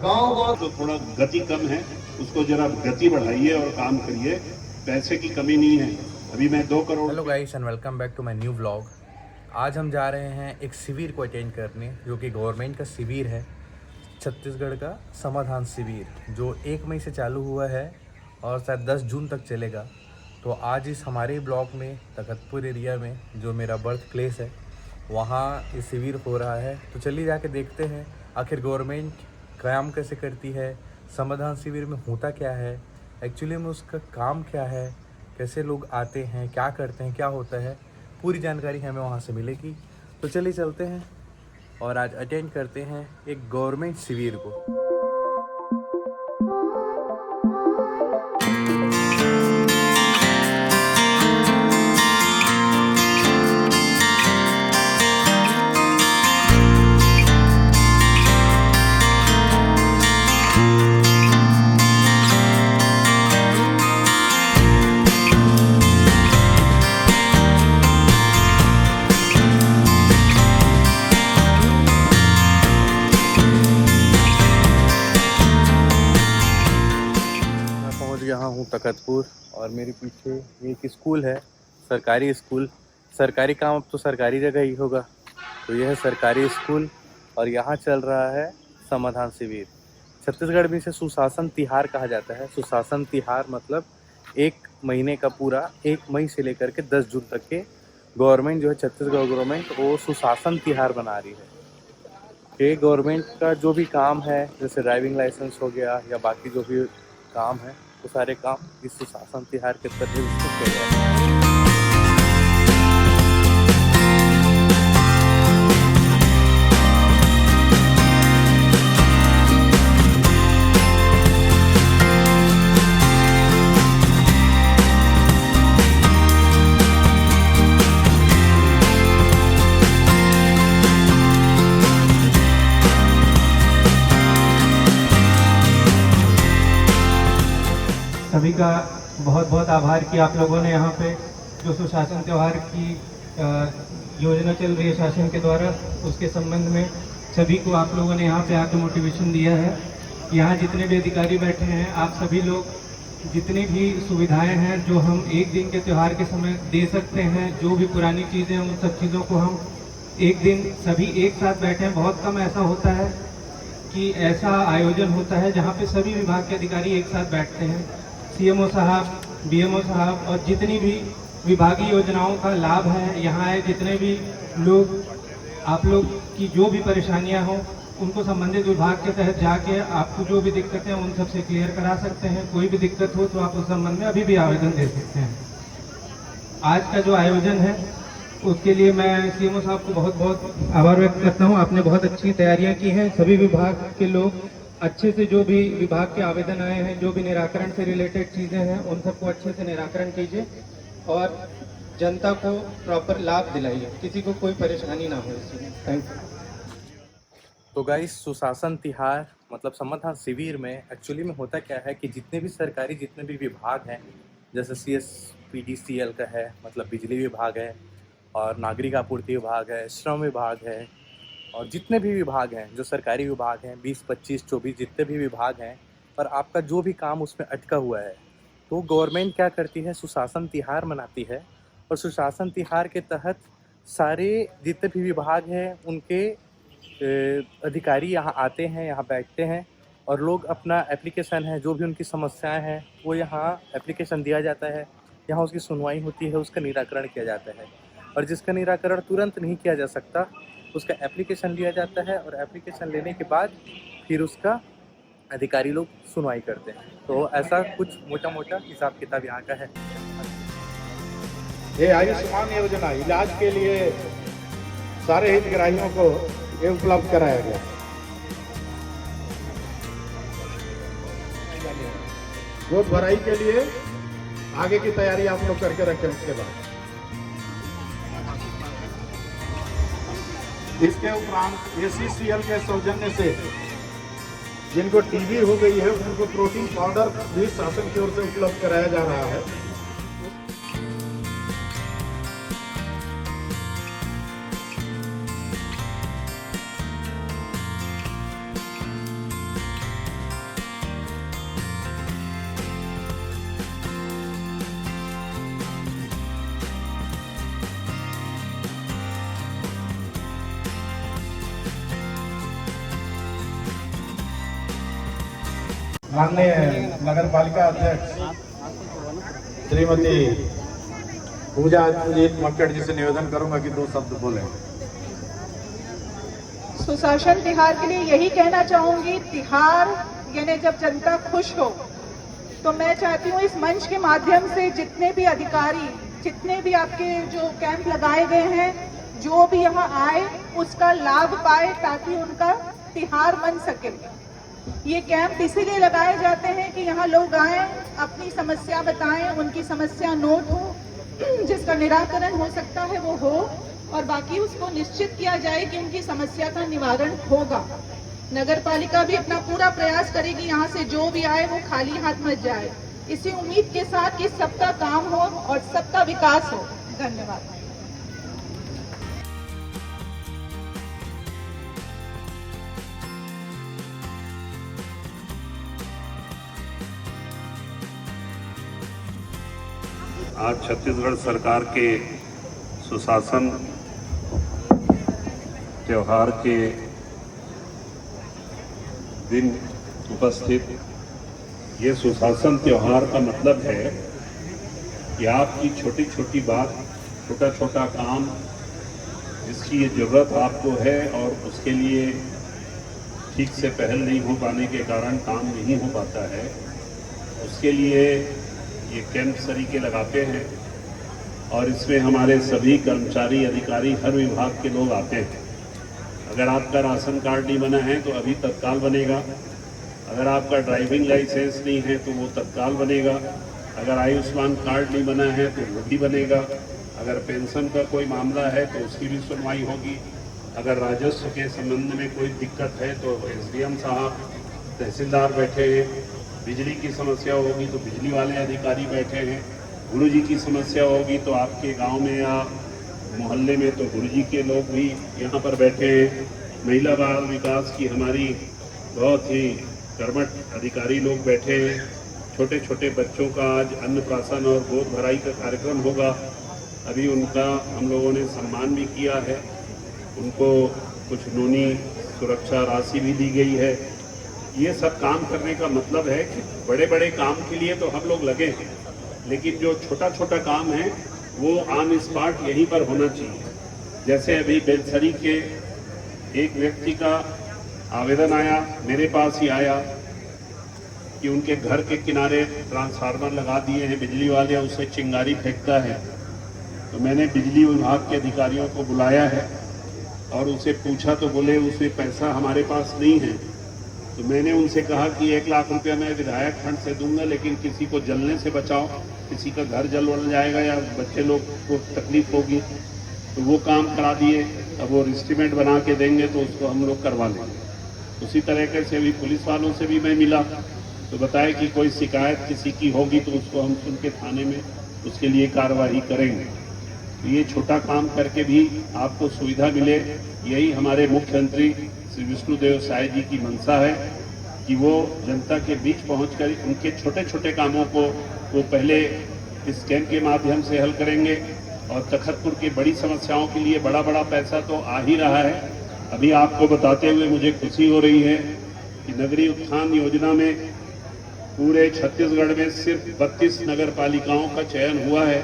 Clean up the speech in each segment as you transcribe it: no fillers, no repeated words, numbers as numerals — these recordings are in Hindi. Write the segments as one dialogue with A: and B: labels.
A: गांव गांव
B: तो थोड़ा गति कम है, उसको जरा गति बढ़ाइए और काम करिए। पैसे की कमी नहीं है। अभी मैं 2 crore.
C: Hello guys and welcome back to my new vlog. आज हम जा रहे हैं एक शिविर को अटेंड करने, जो कि गवर्नमेंट का शिविर है, छत्तीसगढ़ का समाधान शिविर, जो 1 मई से चालू हुआ है और शायद 10 जून तक चलेगा। तो आज इस हमारे ब्लॉक में तखतपुर एरिया में, जो मेरा बर्थ प्लेस है, वहाँ ये शिविर हो रहा है। तो चलिए जाके देखते हैं आखिर गवर्नमेंट काम कैसे करती है, समाधान शिविर में होता क्या है, एक्चुअली में उसका काम क्या है, कैसे लोग आते हैं, क्या करते हैं, क्या होता है, पूरी जानकारी हमें वहाँ से मिलेगी। तो चलिए चलते हैं और आज अटेंड करते हैं एक गवर्नमेंट शिविर को। यहाँ हूँ तखतपुर और मेरे पीछे एक स्कूल है, सरकारी स्कूल। सरकारी काम अब तो सरकारी जगह ही होगा। तो यह है सरकारी स्कूल और यहाँ चल रहा है समाधान शिविर। छत्तीसगढ़ में इसे सुशासन तिहार कहा जाता है। सुशासन तिहार मतलब 1 महीने का पूरा 1 मई से लेकर के 10 जून तक के गवर्नमेंट जो है, छत्तीसगढ़ गवर्नमेंट, वो सुशासन तिहार बना रही है। ये गवर्नमेंट का जो भी काम है, जैसे ड्राइविंग लाइसेंस हो गया या बाकी जो भी काम है, वो सारे काम इस सुशासन तिहार के तहत किए जाते हैं।
D: सभी का बहुत बहुत आभार कि आप लोगों ने यहाँ पे जो सुशासन त्यौहार की योजना चल रही है शासन के द्वारा, उसके संबंध में सभी को आप लोगों ने यहाँ पे आके मोटिवेशन दिया है। यहाँ जितने भी अधिकारी बैठे हैं, आप सभी लोग जितनी भी सुविधाएं हैं जो हम एक दिन के त्यौहार के समय दे सकते हैं, जो भी पुरानी चीज़ें, उन सब चीज़ों को हम एक दिन सभी एक साथ बैठे हैं। बहुत कम ऐसा होता है कि ऐसा आयोजन होता है जहाँ पे सभी विभाग के अधिकारी एक साथ बैठते हैं। सीएमओ साहब, बीएमओ साहब और जितनी भी विभागीय योजनाओं का लाभ है यहाँ है, जितने भी लोग, आप लोग की जो भी परेशानियां हों, उनको संबंधित विभाग के तहत जाके आपको जो भी दिक्कतें हैं उन सब से क्लियर करा सकते हैं। कोई भी दिक्कत हो तो आप उस संबंध में अभी भी आवेदन दे सकते हैं। आज का जो आयोजन है उसके लिए मैं सीएमओ साहब को बहुत बहुत आभार व्यक्त करता हूँ। आपने बहुत अच्छी तैयारियाँ की हैं। सभी विभाग के लोग अच्छे से, जो भी विभाग के आवेदन आए हैं, जो भी निराकरण से रिलेटेड चीज़ें हैं, उन सबको अच्छे से निराकरण कीजिए और जनता को प्रॉपर लाभ दिलाइए, किसी को कोई परेशानी ना हो इसमें। Thank you.
C: तो गाइस, सुशासन तिहार मतलब समाधान शिविर में एक्चुअली में होता क्या है कि जितने भी सरकारी, जितने भी विभाग हैं, जैसे CSPDCL का है, मतलब बिजली विभाग है, और नागरिक आपूर्ति विभाग है, श्रम विभाग है, और जितने भी विभाग हैं, जो सरकारी विभाग हैं, 20, 25, 24 जितने भी विभाग हैं, और आपका जो भी काम उसमें अटका हुआ है, तो गवर्नमेंट क्या करती है, सुशासन तिहार मनाती है। और सुशासन तिहार के तहत सारे जितने भी विभाग हैं उनके अधिकारी यहाँ आते हैं, यहाँ बैठते हैं, और लोग अपना एप्लीकेशन है, जो भी उनकी समस्याएं हैं, वो यहाँ एप्लीकेशन दिया जाता है, यहाँ उसकी सुनवाई होती है, उसका निराकरण किया जाता है। और जिसका निराकरण तुरंत नहीं किया जा सकता, उसका एप्लीकेशन लिया जाता है, और एप्लीकेशन लेने के बाद फिर उसका अधिकारी लोग सुनवाई करते हैं। तो ऐसा कुछ मोटा मोटा हिसाब किताब यहाँ का है।
E: ये आयुष्मान योजना इलाज के लिए सारे हितग्राहियों को ये उपलब्ध कराया गया। वोट भराई के लिए आगे की तैयारी आप लोग करके रखें। उसके बाद इसके उपरांत ACCL के सौजन्य से जिनको टीबी हो गई है उनको प्रोटीन पाउडर भी शासन की ओर से उपलब्ध कराया जा रहा है। माननीय नगर पालिका अध्यक्ष श्रीमती पूजा अजीत मक्कड़ जी से निवेदन करूंगा कि 2 शब्द बोलें।
A: सुशासन तिहार के लिए यही कहना चाहूंगी, तिहार यानी जब जनता खुश हो, तो मैं चाहती हूँ इस मंच के माध्यम से जितने भी अधिकारी, जितने भी आपके जो कैंप लगाए गए हैं, जो भी यहाँ आए उसका लाभ पाए ताकि उनका तिहार बन सके। ये कैंप इसीलिए लगाए जाते हैं कि यहाँ लोग आए, अपनी समस्या बताएं, उनकी समस्या नोट हो, जिसका निराकरण हो सकता है वो हो, और बाकी उसको निश्चित किया जाए कि उनकी समस्या का निवारण होगा। नगर पालिका भी अपना पूरा प्रयास करेगी यहाँ से जो भी आए वो खाली हाथ मत जाए, इसी उम्मीद के साथ कि सबका काम हो और सबका विकास हो। धन्यवाद।
B: आज छत्तीसगढ़ सरकार के सुशासन त्योहार के दिन उपस्थित, ये सुशासन त्योहार का मतलब है कि आपकी छोटी छोटी बात, छोटा छोटा काम जिसकी ये ज़रूरत आपको है और उसके लिए ठीक से पहल नहीं हो पाने के कारण काम नहीं हो पाता है, उसके लिए ये कैंप सरीके लगाते हैं और इसमें हमारे सभी कर्मचारी, अधिकारी, हर विभाग के लोग आते हैं। अगर आपका राशन कार्ड नहीं बना है तो अभी तत्काल बनेगा, अगर आपका ड्राइविंग लाइसेंस नहीं है तो वो तत्काल बनेगा, अगर आयुष्मान कार्ड नहीं बना है तो वो भी बनेगा, अगर पेंशन का कोई मामला है तो उसकी भी सुनवाई होगी, अगर राजस्व के संबंध में कोई दिक्कत है तो एसडीएम साहब, तहसीलदार बैठे हैं, बिजली की समस्या होगी तो बिजली वाले अधिकारी बैठे हैं, गुरुजी की समस्या होगी तो आपके गांव में या मोहल्ले में तो गुरुजी के लोग भी यहाँ पर बैठे हैं, महिला बाल विकास की हमारी बहुत ही कर्मठ अधिकारी लोग बैठे हैं, छोटे छोटे बच्चों का आज अन्नप्राशन और गोद भराई का कार्यक्रम होगा, अभी उनका हम लोगों ने सम्मान भी किया है, उनको कुछ नूनी सुरक्षा राशि भी दी गई है। ये सब काम करने का मतलब है कि बड़े बड़े काम के लिए तो हम लोग लगे हैं, लेकिन जो छोटा छोटा काम है वो ऑन स्पॉट यहीं पर होना चाहिए। जैसे अभी बेलसरी के एक व्यक्ति का आवेदन आया, मेरे पास ही आया कि उनके घर के किनारे ट्रांसफार्मर लगा दिए हैं बिजली वाले, उससे चिंगारी फेंकता है। तो मैंने बिजली विभाग के अधिकारियों को बुलाया है और उनसे पूछा तो बोले उसमें पैसा हमारे पास नहीं है। तो मैंने उनसे कहा कि 1 लाख रुपया मैं विधायक फंड से दूंगा, लेकिन किसी को जलने से बचाओ, किसी का घर जल जाएगा या बच्चे लोग को तकलीफ होगी, तो वो काम करा दिए। अब वो एस्टीमेट बना के देंगे तो उसको हम लोग करवा लेंगे। उसी तरीके से भी पुलिस वालों से भी मैं मिला तो बताया कि कोई शिकायत किसी की होगी तो उसको हम सुन के थाने में उसके लिए कार्रवाई करेंगे। तो ये छोटा काम करके भी आपको सुविधा मिले, यही हमारे मुख्यमंत्री श्री विष्णुदेव साय जी की मंशा है कि वो जनता के बीच पहुंचकर उनके छोटे छोटे कामों को वो पहले इस कैंप के माध्यम से हल करेंगे और तखतपुर की बड़ी समस्याओं के लिए बड़ा बड़ा पैसा तो आ ही रहा है। अभी आपको बताते हुए मुझे खुशी हो रही है कि नगरीय उत्थान योजना में पूरे छत्तीसगढ़ में सिर्फ 32 नगर पालिकाओं का चयन हुआ है,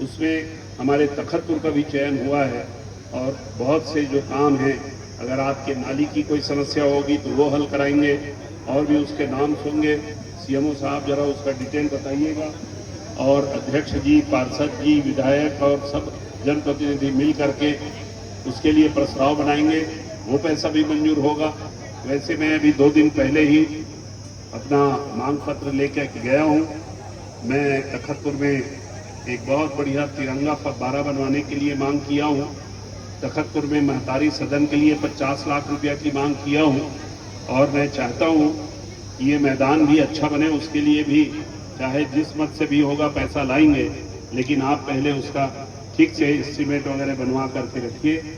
B: उसमें हमारे तखतपुर का भी चयन हुआ है। और बहुत से जो काम हैं, अगर आपके नाली की कोई समस्या होगी तो वो हल कराएंगे और भी उसके नाम सुनेंगे। सीएमओ साहब जरा उसका डिटेल बताइएगा और अध्यक्ष जी, पार्षद जी, विधायक और सब जनप्रतिनिधि मिल करके उसके लिए प्रस्ताव बनाएंगे, वो पैसा भी मंजूर होगा। वैसे मैं अभी 2 दिन पहले ही अपना मांग पत्र लेकर गया हूँ। मैं तखतपुर में एक बहुत बढ़िया तिरंगा फव्वारा बनवाने के लिए मांग किया हूँ। तखतपुर में महतारी सदन के लिए 50 लाख रुपया की मांग किया हूँ और मैं चाहता हूँ कि ये मैदान भी अच्छा बने, उसके लिए भी चाहे जिस मत से भी होगा पैसा लाएंगे, लेकिन आप पहले उसका ठीक से एस्टीमेट वगैरह बनवा करके रखिए।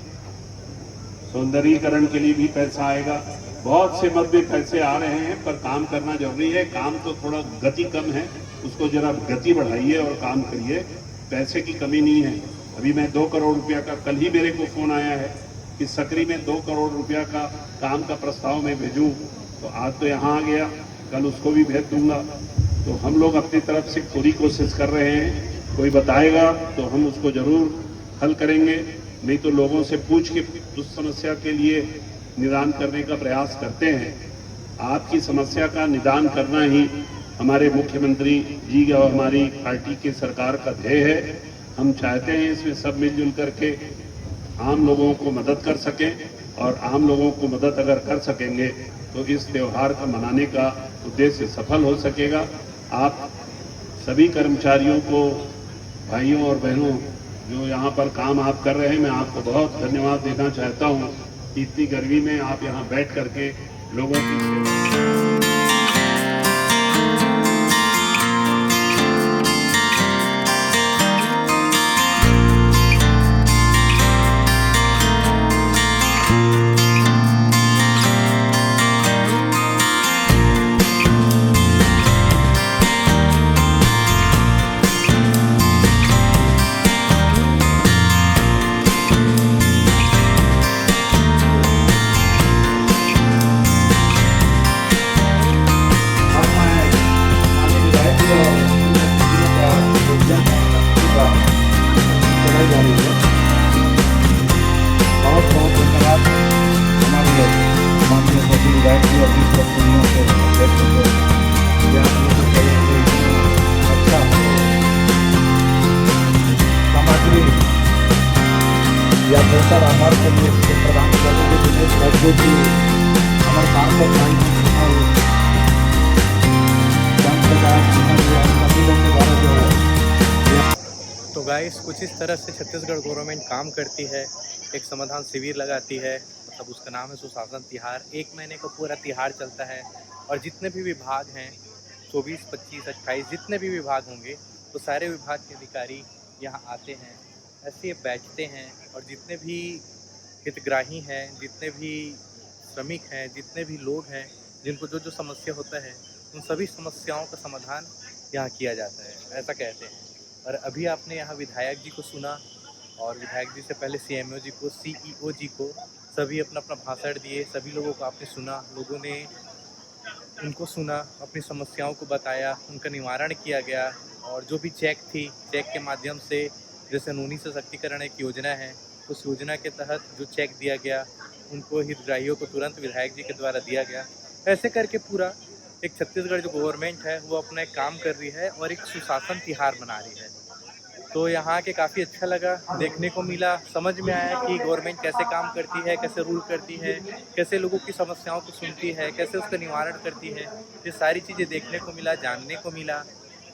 B: सौंदर्यीकरण के लिए भी पैसा आएगा। बहुत से मत में पैसे आ रहे हैं पर काम करना जरूरी है। काम तो थोड़ा गति कम है, उसको जरा गति बढ़ाइए और काम करिए। पैसे की कमी नहीं है। अभी मैं 2 करोड़ रुपया का, कल ही मेरे को फोन आया है कि सकरी में 2 करोड़ रुपया का काम का प्रस्ताव मैं भेजूं, तो आज तो यहाँ आ गया। कल उसको भी भेज दूंगा। तो हम लोग अपनी तरफ से पूरी कोशिश कर रहे हैं। कोई बताएगा तो हम उसको जरूर हल करेंगे, नहीं तो लोगों से पूछ के उस समस्या के लिए निदान करने का प्रयास करते हैं। आपकी समस्या का निदान करना ही हमारे मुख्यमंत्री जी और हमारी पार्टी की सरकार का ध्येय है। हम चाहते हैं इसमें सब मिलजुल करके आम लोगों को मदद कर सकें, और आम लोगों को मदद अगर कर सकेंगे तो इस त्यौहार का मनाने का उद्देश्य सफल हो सकेगा। आप सभी कर्मचारियों को, भाइयों और बहनों, जो यहाँ पर काम आप कर रहे हैं, मैं आपको बहुत धन्यवाद देना चाहता हूँ। इतनी गर्मी में आप यहाँ बैठ करके लोगों की सेवा
E: या बेहतर हमारे के लिए प्रदान करेंगे दिनेश राज्य जी हमारे सांसद भाई
C: तो गाइस कुछ इस तरह से छत्तीसगढ़ गवर्नमेंट काम करती है। एक समाधान शिविर लगाती है, मतलब उसका नाम है सुशासन तिहार। 1 महीने का पूरा तिहार चलता है और जितने भी विभाग हैं 24, 25, 28 जितने भी विभाग होंगे तो सारे विभाग के अधिकारी यहाँ आते हैं, ऐसे बैठते हैं और जितने भी हितग्राही हैं, जितने भी श्रमिक हैं, जितने भी लोग हैं जिनको जो जो समस्या होता है उन सभी समस्याओं का समाधान यहाँ किया जाता है, ऐसा कहते हैं। और अभी आपने यहाँ विधायक जी को सुना और विधायक जी से पहले CMO जी को, CEO जी को, सभी अपना अपना भाषण दिए, सभी लोगों को आपने सुना, लोगों ने उनको सुना, अपनी समस्याओं को बताया, उनका निवारण किया गया। और जो भी चेक थी, चेक के माध्यम से, जैसे नूनी सशक्तिकरण एक योजना है, उस योजना के तहत जो चेक दिया गया उनको हितग्राहियों को तुरंत विधायक जी के द्वारा दिया गया। ऐसे करके पूरा एक छत्तीसगढ़ जो गवर्नमेंट है वो अपना एक काम कर रही है और एक सुशासन तिहार मना रही है। तो यहाँ के काफ़ी अच्छा लगा, देखने को मिला, समझ में आया कि गवर्नमेंट कैसे काम करती है, कैसे रूल करती है, कैसे लोगों की समस्याओं को सुनती है, कैसे उसका निवारण करती है। ये सारी चीज़ें देखने को मिला, जानने को मिला।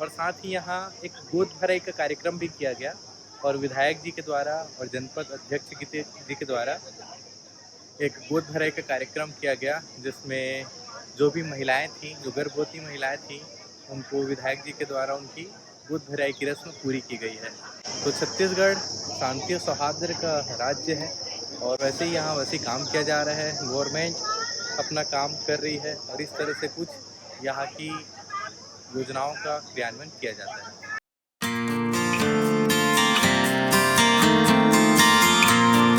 C: और साथ ही यहाँ एक गोद भराई का कार्यक्रम भी किया गया और विधायक जी के द्वारा और जनपद अध्यक्ष जी के द्वारा एक गोद भराई का कार्यक्रम किया गया, जिसमें जो भी महिलाएं थीं, जो गर्भवती महिलाएं थीं, उनको विधायक जी के द्वारा उनकी गोद भराई की रस्म पूरी की गई है। तो छत्तीसगढ़ शांति और सौहार्द का राज्य है और वैसे ही यहाँ वैसे काम किया जा रहा है। गवर्नमेंट अपना काम कर रही है और इस तरह से कुछ यहाँ की योजनाओं का क्रियान्वयन किया जाता है।